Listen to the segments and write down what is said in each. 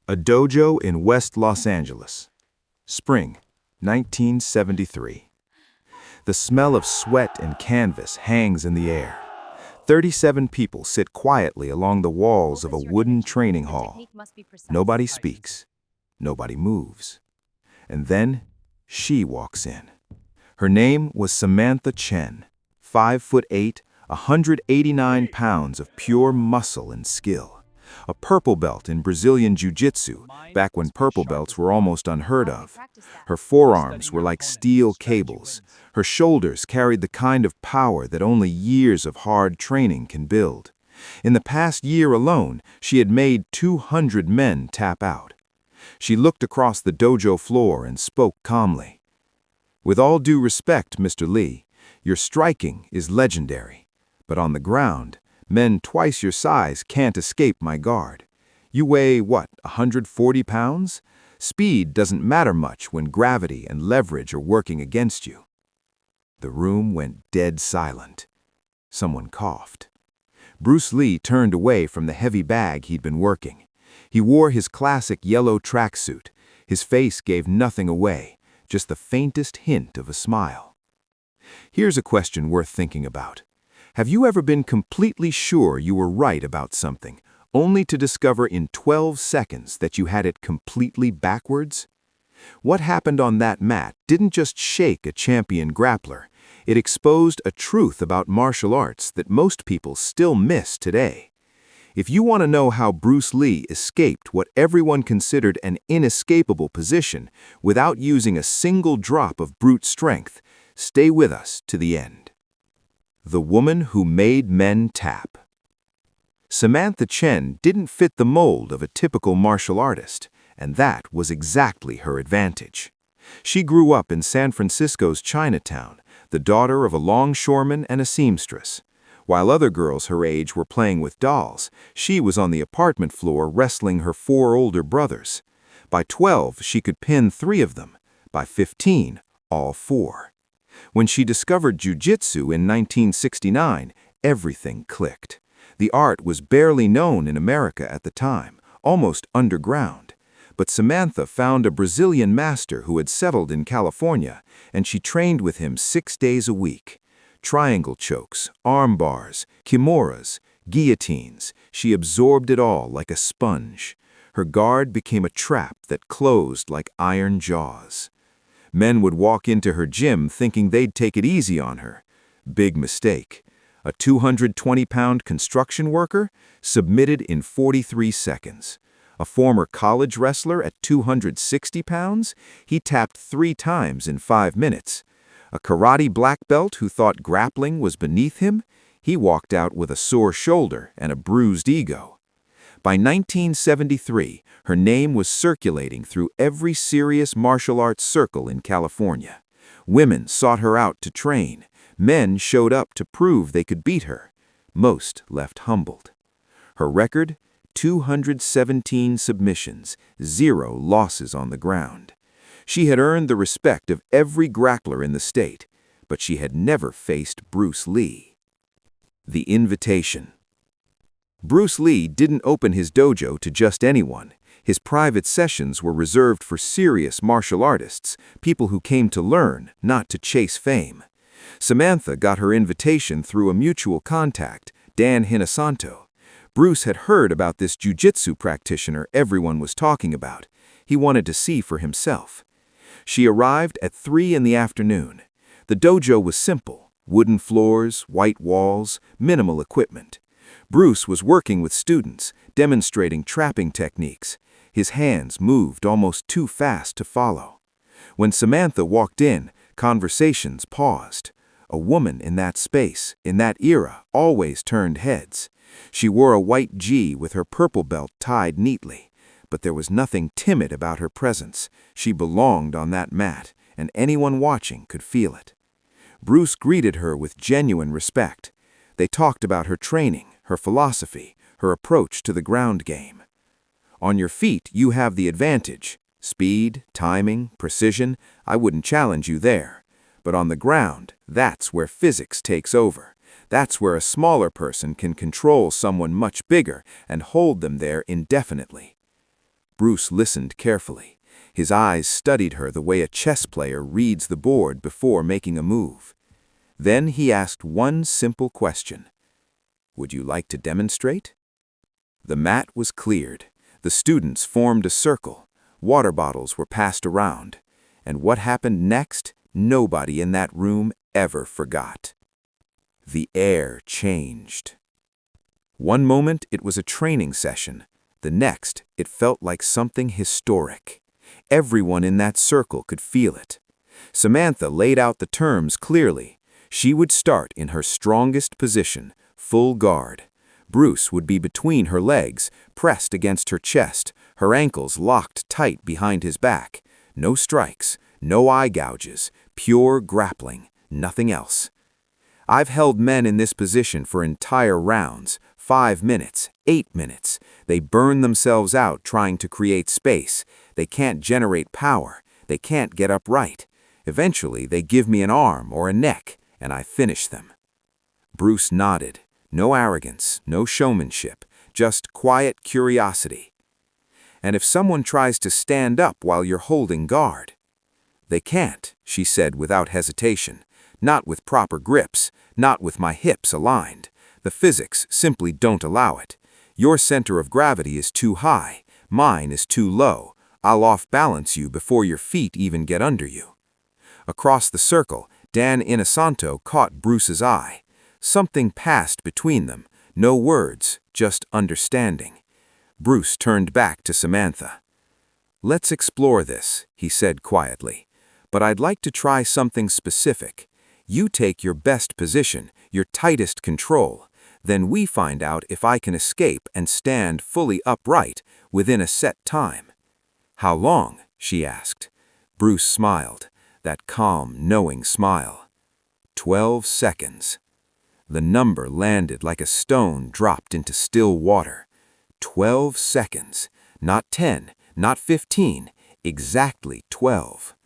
A dojo in West Los Angeles. Spring, 1973. The smell of sweat and canvas hangs in the air. 37 people sit quietly along the walls of a wooden training hall. Nobody speaks. Nobody moves. And then, she walks in. Her name was Samantha Chen, 5'8", 189 pounds of pure muscle and skill. A purple belt in Brazilian Jiu-Jitsu, back when purple belts were almost unheard of. Her forearms were like steel cables. Her shoulders carried the kind of power that only years of hard training can build. In the past year alone, she had made 200 men tap out. She looked across the dojo floor and spoke calmly. "With all due respect, Mr. Lee, your striking is legendary. But on the ground, men twice your size can't escape my guard. You weigh, what, 140 pounds? Speed doesn't matter much when gravity and leverage are working against you." The room went dead silent. Someone coughed. Bruce Lee turned away from the heavy bag he'd been working. He wore his classic yellow tracksuit. His face gave nothing away, just the faintest hint of a smile. Here's a question worth thinking about. Have you ever been completely sure you were right about something, only to discover in 12 seconds that you had it completely backwards? What happened on that mat didn't just shake a champion grappler. It exposed a truth about martial arts that most people still miss today. If you want to know how Bruce Lee escaped what everyone considered an inescapable position without using a single drop of brute strength, stay with us to the end. The woman who made men tap. Samantha Chen didn't fit the mold of a typical martial artist, and that was exactly her advantage. She grew up in San Francisco's Chinatown, the daughter of a longshoreman and a seamstress. While other girls her age were playing with dolls, she was on the apartment floor wrestling her 4 older brothers. By 12, she could pin 3 of them. By 15, all 4. When she discovered Jiu-Jitsu in 1969, everything clicked. The art was barely known in America at the time, almost underground. But Samantha found a Brazilian master who had settled in California, and she trained with him 6 days a week. Triangle chokes, arm bars, kimuras, guillotines, she absorbed it all like a sponge. Her guard became a trap that closed like iron jaws. Men would walk into her gym thinking they'd take it easy on her. Big mistake. A 220-pound construction worker submitted in 43 seconds. A former college wrestler at 260 pounds, he tapped 3 times in 5 minutes. A karate black belt who thought grappling was beneath him, he walked out with a sore shoulder and a bruised ego. By 1973, her name was circulating through every serious martial arts circle in California. Women sought her out to train. Men showed up to prove they could beat her. Most left humbled. Her record? 217 submissions, 0 losses on the ground. She had earned the respect of every grappler in the state, but she had never faced Bruce Lee. The invitation. Bruce Lee didn't open his dojo to just anyone. His private sessions were reserved for serious martial artists, people who came to learn, not to chase fame. Samantha got her invitation through a mutual contact, Dan Hinasanto. Bruce had heard about this jiu-jitsu practitioner everyone was talking about. He wanted to see for himself. She arrived at 3 in the afternoon. The dojo was simple: wooden floors, white walls, minimal equipment. Bruce was working with students, demonstrating trapping techniques. His hands moved almost too fast to follow. When Samantha walked in, conversations paused. A woman in that space, in that era, always turned heads. She wore a white gi with her purple belt tied neatly. But there was nothing timid about her presence. She belonged on that mat, and anyone watching could feel it. Bruce greeted her with genuine respect. They talked about her training, her philosophy, her approach to the ground game. On your feet, you have the advantage. Speed, timing, precision, I wouldn't challenge you there. But on the ground, that's where physics takes over. That's where a smaller person can control someone much bigger and hold them there indefinitely. Bruce listened carefully. His eyes studied her the way a chess player reads the board before making a move. Then he asked one simple question. "Would you like to demonstrate?" The mat was cleared. The students formed a circle. Water bottles were passed around. And what happened next, nobody in that room ever forgot. The air changed. One moment it was a training session. The next, it felt like something historic. Everyone in that circle could feel it. Samantha laid out the terms clearly. She would start in her strongest position, full guard. Bruce would be between her legs, pressed against her chest, her ankles locked tight behind his back. No strikes, no eye gouges, pure grappling, nothing else. I've held men in this position for entire rounds, 5 minutes, 8 minutes. They burn themselves out trying to create space. They can't generate power. They can't get upright. Eventually, they give me an arm or a neck, and I finish them. Bruce nodded. No arrogance, no showmanship, just quiet curiosity. And if someone tries to stand up while you're holding guard? They can't, she said without hesitation. Not with proper grips, not with my hips aligned. The physics simply don't allow it. Your center of gravity is too high, mine is too low. I'll off-balance you before your feet even get under you. Across the circle, Dan Inosanto caught Bruce's eye. Something passed between them, no words, just understanding. Bruce turned back to Samantha. "Let's explore this," he said quietly. "But I'd like to try something specific. You take your best position, your tightest control. Then we find out if I can escape and stand fully upright within a set time." "How long?" she asked. Bruce smiled, that calm, knowing smile. 12 seconds. The number landed like a stone dropped into still water. 12 seconds. Not 10, not 15, exactly 12.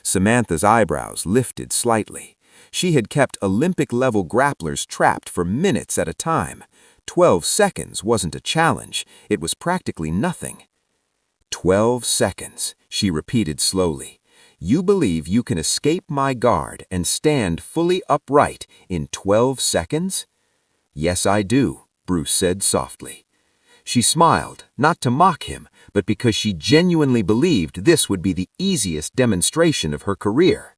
Samantha's eyebrows lifted slightly. She had kept Olympic-level grapplers trapped for minutes at a time. 12 seconds wasn't a challenge. It was practically nothing. 12 seconds, she repeated slowly. "You believe you can escape my guard and stand fully upright in 12 seconds?" "Yes, I do," Bruce said softly. She smiled, not to mock him, but because she genuinely believed this would be the easiest demonstration of her career.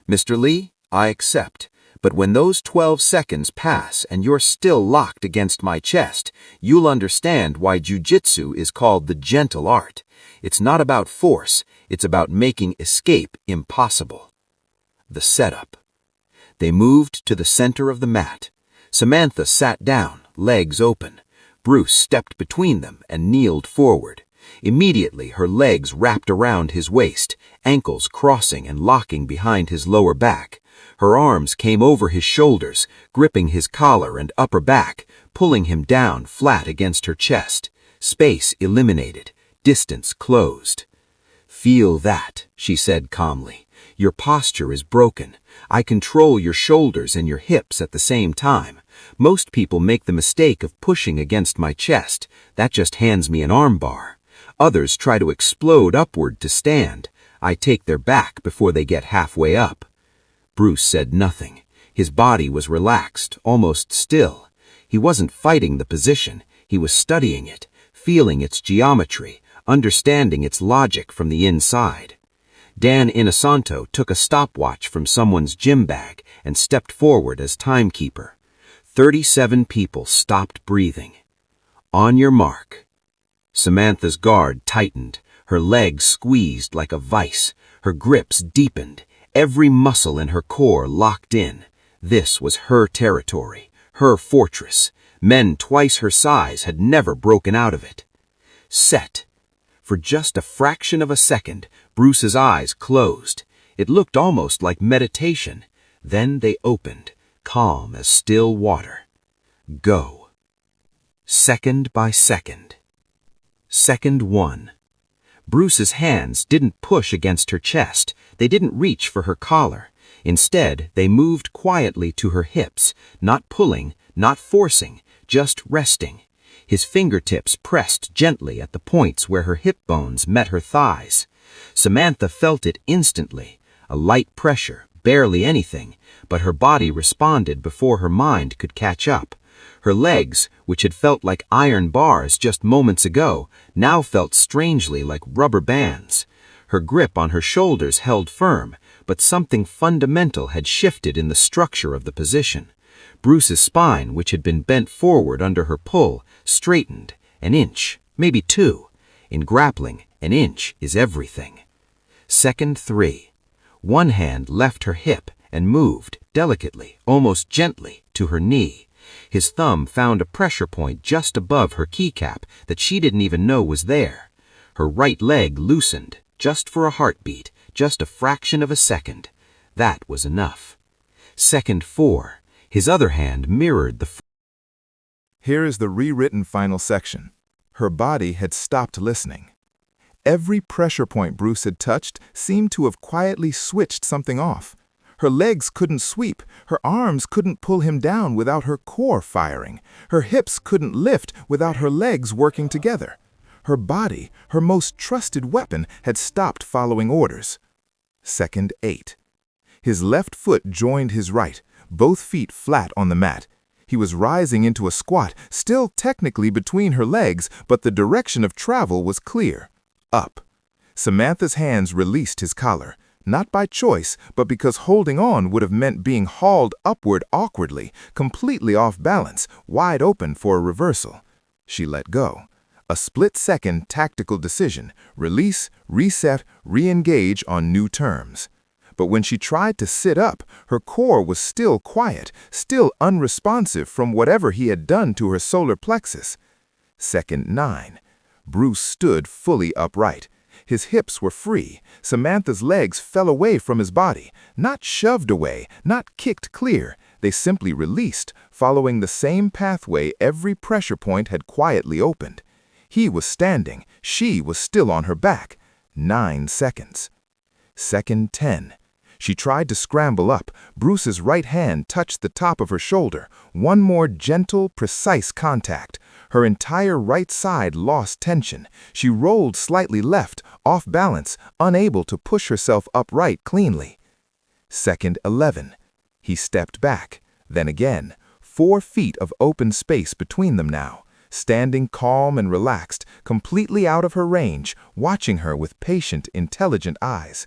"Mr. Lee, I accept, but when those 12 seconds pass and you're still locked against my chest, you'll understand why Jiu-Jitsu is called the gentle art. It's not about force. It's about making escape impossible." The setup. They moved to the center of the mat. Samantha sat down, legs open. Bruce stepped between them and kneeled forward. Immediately, her legs wrapped around his waist, ankles crossing and locking behind his lower back. Her arms came over his shoulders, gripping his collar and upper back, pulling him down flat against her chest. Space eliminated, distance closed. "Feel that," she said calmly. "Your posture is broken. I control your shoulders and your hips at the same time. Most people make the mistake of pushing against my chest. That just hands me an armbar. Others try to explode upward to stand. I take their back before they get halfway up." Bruce said nothing. His body was relaxed, almost still. He wasn't fighting the position. He was studying it, feeling its geometry, understanding its logic from the inside. Dan Inosanto took a stopwatch from someone's gym bag and stepped forward as timekeeper. 37 people stopped breathing. "On your mark." Samantha's guard tightened, her legs squeezed like a vice, her grips deepened, every muscle in her core locked in. This was her territory, her fortress. Men twice her size had never broken out of it. Set. For just a fraction of a second, Bruce's eyes closed. It looked almost like meditation. Then they opened, calm as still water. Go. Second by second. Second 1. Bruce's hands didn't push against her chest. They didn't reach for her collar. Instead, they moved quietly to her hips, not pulling, not forcing, just resting. his fingertips pressed gently at the points where her hip bones met her thighs. Samantha felt it instantly, a light pressure, barely anything, but her body responded before her mind could catch up. Her legs, which had felt like iron bars just moments ago, now felt strangely like rubber bands. Her grip on her shoulders held firm, but something fundamental had shifted in the structure of the position. Bruce's spine, which had been bent forward under her pull, straightened, an inch, maybe two. In grappling, an inch is everything. Second 3. One hand left her hip and moved, delicately, almost gently, to her knee. His thumb found a pressure point just above her keycap that she didn't even know was there. Her right leg loosened, just for a heartbeat, just a fraction of a second. That was enough. Second 4. His other hand mirrored the... Here is the rewritten final section. Her body had stopped listening. Every pressure point Bruce had touched seemed to have quietly switched something off. Her legs couldn't sweep, her arms couldn't pull him down without her core firing, her hips couldn't lift without her legs working together. Her body, her most trusted weapon, had stopped following orders. Second 8. His left foot joined his right, both feet flat on the mat. He was rising into a squat, still technically between her legs, but the direction of travel was clear. Up. Samantha's hands released his collar, not by choice, but because holding on would have meant being hauled upward awkwardly, completely off balance, wide open for a reversal. She let go. A split-second tactical decision, release, reset, re-engage on new terms. But when she tried to sit up, her core was still quiet, still unresponsive from whatever he had done to her solar plexus. Second 9. Bruce stood fully upright. His hips were free. Samantha's legs fell away from his body, not shoved away, not kicked clear. They simply released, following the same pathway every pressure point had quietly opened. He was standing. She was still on her back. 9 seconds. Second 10. She tried to scramble up. Bruce's right hand touched the top of her shoulder. One more gentle, precise contact. Her entire right side lost tension. She rolled slightly left, off balance, unable to push herself upright cleanly. Second 11. He stepped back. Then again. 4 feet of open space between them now. Standing calm and relaxed, completely out of her range, watching her with patient, intelligent eyes.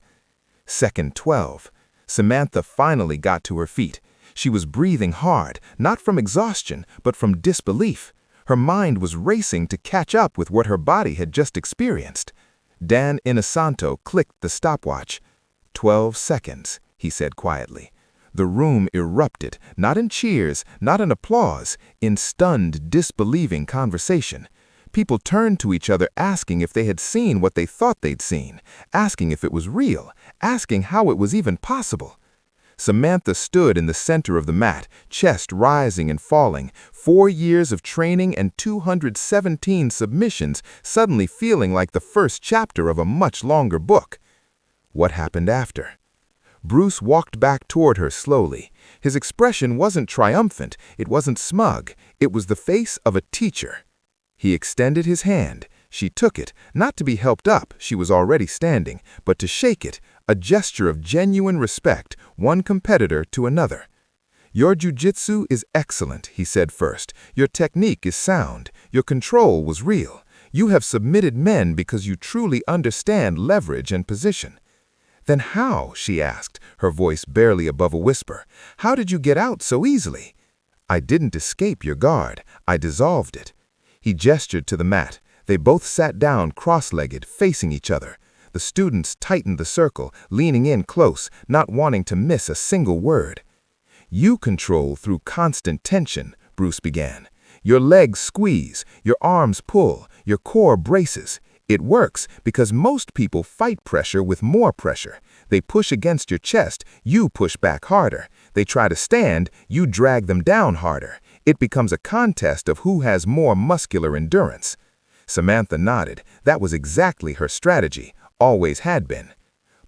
Second 12. Samantha finally got to her feet. She was breathing hard, not from exhaustion, but from disbelief. Her mind was racing to catch up with what her body had just experienced. Dan Inosanto clicked the stopwatch. 12 seconds, he said quietly. The room erupted, not in cheers, not in applause, in stunned, disbelieving conversation. People turned to each other asking if they had seen what they thought they'd seen, asking if it was real, asking how it was even possible. Samantha stood in the center of the mat, chest rising and falling, 4 years of training and 217 submissions suddenly feeling like the first chapter of a much longer book. What happened after? Bruce walked back toward her slowly. His expression wasn't triumphant, it wasn't smug, it was the face of a teacher. He extended his hand. She took it, not to be helped up, she was already standing, but to shake it, a gesture of genuine respect, one competitor to another. Your jiu-jitsu is excellent, he said first. Your technique is sound. Your control was real. You have submitted men because you truly understand leverage and position. Then how, she asked, her voice barely above a whisper, how did you get out so easily? I didn't escape your guard. I dissolved it. He gestured to the mat. They both sat down cross-legged, facing each other. The students tightened the circle, leaning in close, not wanting to miss a single word. You control through constant tension, Bruce began. Your legs squeeze, your arms pull, your core braces. It works because most people fight pressure with more pressure. They push against your chest, you push back harder. They try to stand, you drag them down harder. It becomes a contest of who has more muscular endurance. Samantha nodded. That was exactly her strategy, always had been.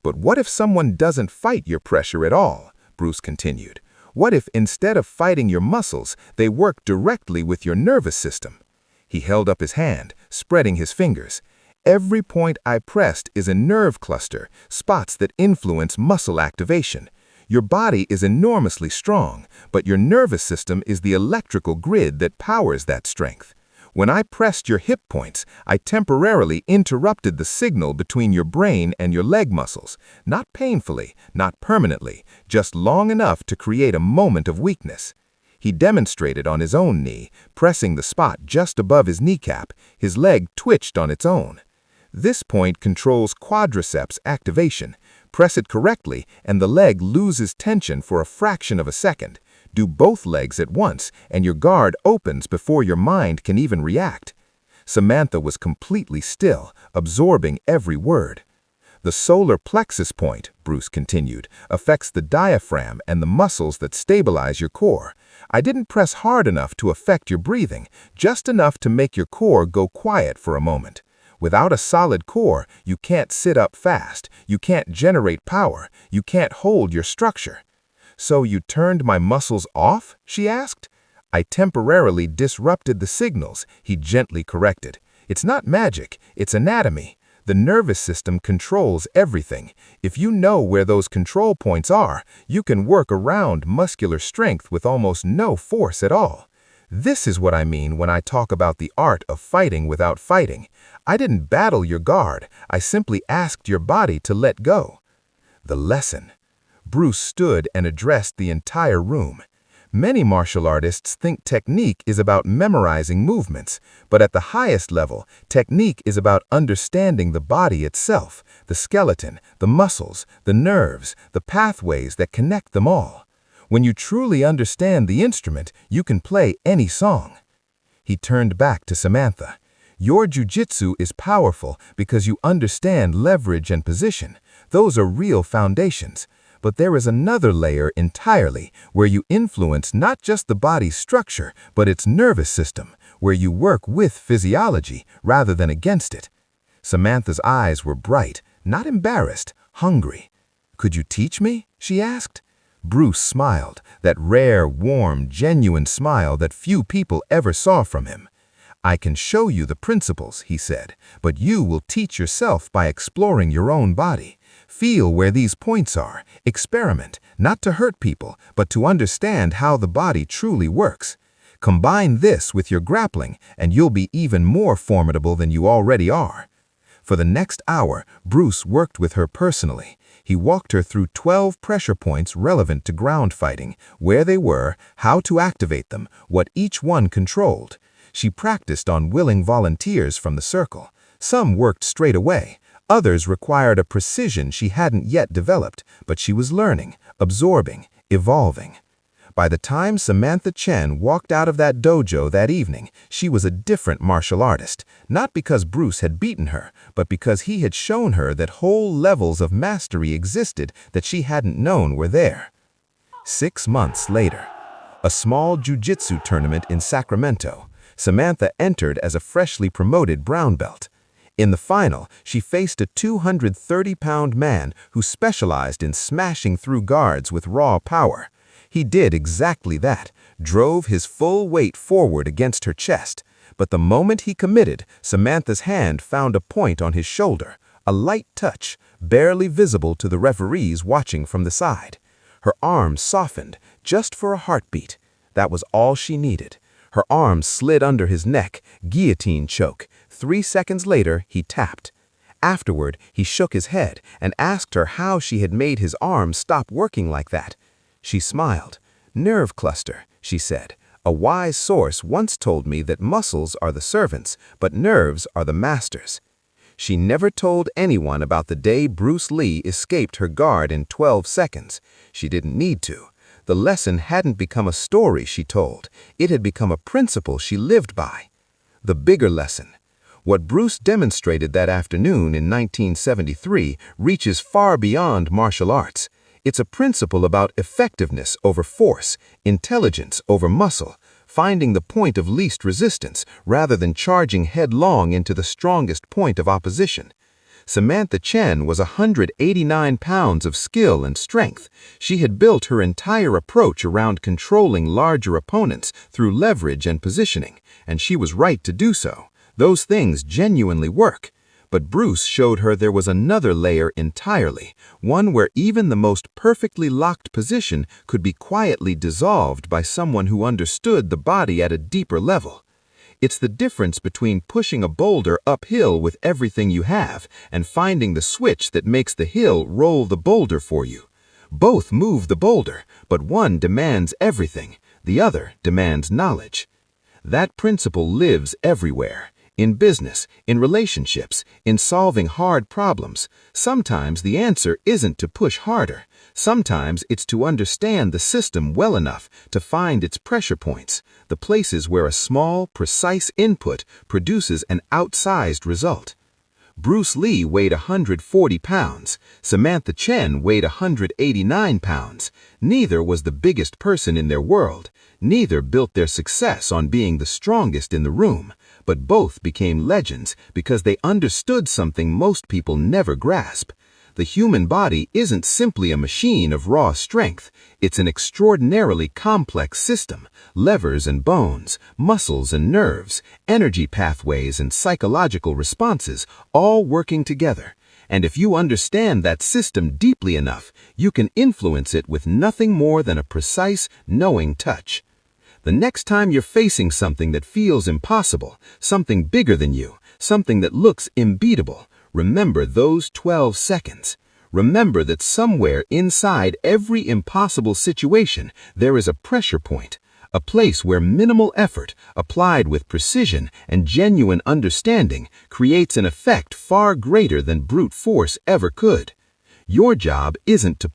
But what if someone doesn't fight your pressure at all? Bruce continued. What if instead of fighting your muscles, they work directly with your nervous system? He held up his hand, spreading his fingers. Every point I pressed is a nerve cluster, spots that influence muscle activation. Your body is enormously strong, but your nervous system is the electrical grid that powers that strength. When I pressed your hip points, I temporarily interrupted the signal between your brain and your leg muscles, not painfully, not permanently, just long enough to create a moment of weakness. He demonstrated on his own knee, pressing the spot just above his kneecap. His leg twitched on its own. This point controls quadriceps activation. Press it correctly, and the leg loses tension for a fraction of a second. Do both legs at once, and your guard opens before your mind can even react. Samantha was completely still, absorbing every word. The solar plexus point, Bruce continued, affects the diaphragm and the muscles that stabilize your core. I didn't press hard enough to affect your breathing, just enough to make your core go quiet for a moment. Without a solid core, you can't sit up fast, you can't generate power, you can't hold your structure. So you turned my muscles off? She asked. I temporarily disrupted the signals, he gently corrected. It's not magic, it's anatomy. The nervous system controls everything. If you know where those control points are, you can work around muscular strength with almost no force at all. This is what I mean when I talk about the art of fighting without fighting. I didn't battle your guard, I simply asked your body to let go. The lesson. Bruce stood and addressed the entire room. Many martial artists think technique is about memorizing movements, but at the highest level, technique is about understanding the body itself, the skeleton, the muscles, the nerves, the pathways that connect them all. When you truly understand the instrument, you can play any song. He turned back to Samantha. Your jiu-jitsu is powerful because you understand leverage and position. Those are real foundations. But there is another layer entirely, where you influence not just the body's structure, but its nervous system, where you work with physiology rather than against it. Samantha's eyes were bright, not embarrassed, hungry. Could you teach me? She asked. Bruce smiled, that rare, warm, genuine smile that few people ever saw from him. I can show you the principles, he said, but you will teach yourself by exploring your own body. Feel where these points are. Experiment, not to hurt people, but to understand how the body truly works. Combine this with your grappling, and you'll be even more formidable than you already are. For the next hour, Bruce worked with her personally. He walked her through 12 pressure points relevant to ground fighting, where they were, how to activate them, what each one controlled. She practiced on willing volunteers from the circle. Some worked straight away. Others required a precision she hadn't yet developed, but she was learning, absorbing, evolving. By the time Samantha Chen walked out of that dojo that evening, she was a different martial artist, not because Bruce had beaten her, but because he had shown her that whole levels of mastery existed that she hadn't known were there. 6 months later, a small jiu-jitsu tournament in Sacramento, Samantha entered as a freshly promoted brown belt. In the final, she faced a 230-pound man who specialized in smashing through guards with raw power. He did exactly that, drove his full weight forward against her chest. But the moment he committed, Samantha's hand found a point on his shoulder, a light touch, barely visible to the referees watching from the side. Her arm softened, just for a heartbeat. That was all she needed. Her arm slid under his neck, guillotine choke. 3 seconds later, he tapped. Afterward, he shook his head and asked her how she had made his arm stop working like that. She smiled. "Nerve cluster," she said. "A wise source once told me that muscles are the servants, but nerves are the masters." She never told anyone about the day Bruce Lee escaped her guard in 12 seconds. She didn't need to. The lesson hadn't become a story she told. It had become a principle she lived by. The bigger lesson. What Bruce demonstrated that afternoon in 1973 reaches far beyond martial arts. It's a principle about effectiveness over force, intelligence over muscle, finding the point of least resistance rather than charging headlong into the strongest point of opposition. Samantha Chen was 189 pounds of skill and strength. She had built her entire approach around controlling larger opponents through leverage and positioning, and she was right to do so. Those things genuinely work. But Bruce showed her there was another layer entirely, one where even the most perfectly locked position could be quietly dissolved by someone who understood the body at a deeper level. It's the difference between pushing a boulder uphill with everything you have and finding the switch that makes the hill roll the boulder for you. Both move the boulder, but one demands everything, the other demands knowledge. That principle lives everywhere. In business, in relationships, in solving hard problems. Sometimes the answer isn't to push harder. Sometimes it's to understand the system well enough to find its pressure points, the places where a small, precise input produces an outsized result. Bruce Lee weighed 140 pounds. Samantha Chen weighed 189 pounds. Neither was the biggest person in their world. Neither built their success on being the strongest in the room. But both became legends because they understood something most people never grasp. The human body isn't simply a machine of raw strength. It's an extraordinarily complex system. Levers and bones, muscles and nerves, energy pathways and psychological responses, all working together. And if you understand that system deeply enough, you can influence it with nothing more than a precise, knowing touch. The next time you're facing something that feels impossible, something bigger than you, something that looks unbeatable, remember those 12 seconds. Remember that somewhere inside every impossible situation there is a pressure point, a place where minimal effort, applied with precision and genuine understanding, creates an effect far greater than brute force ever could. Your job isn't to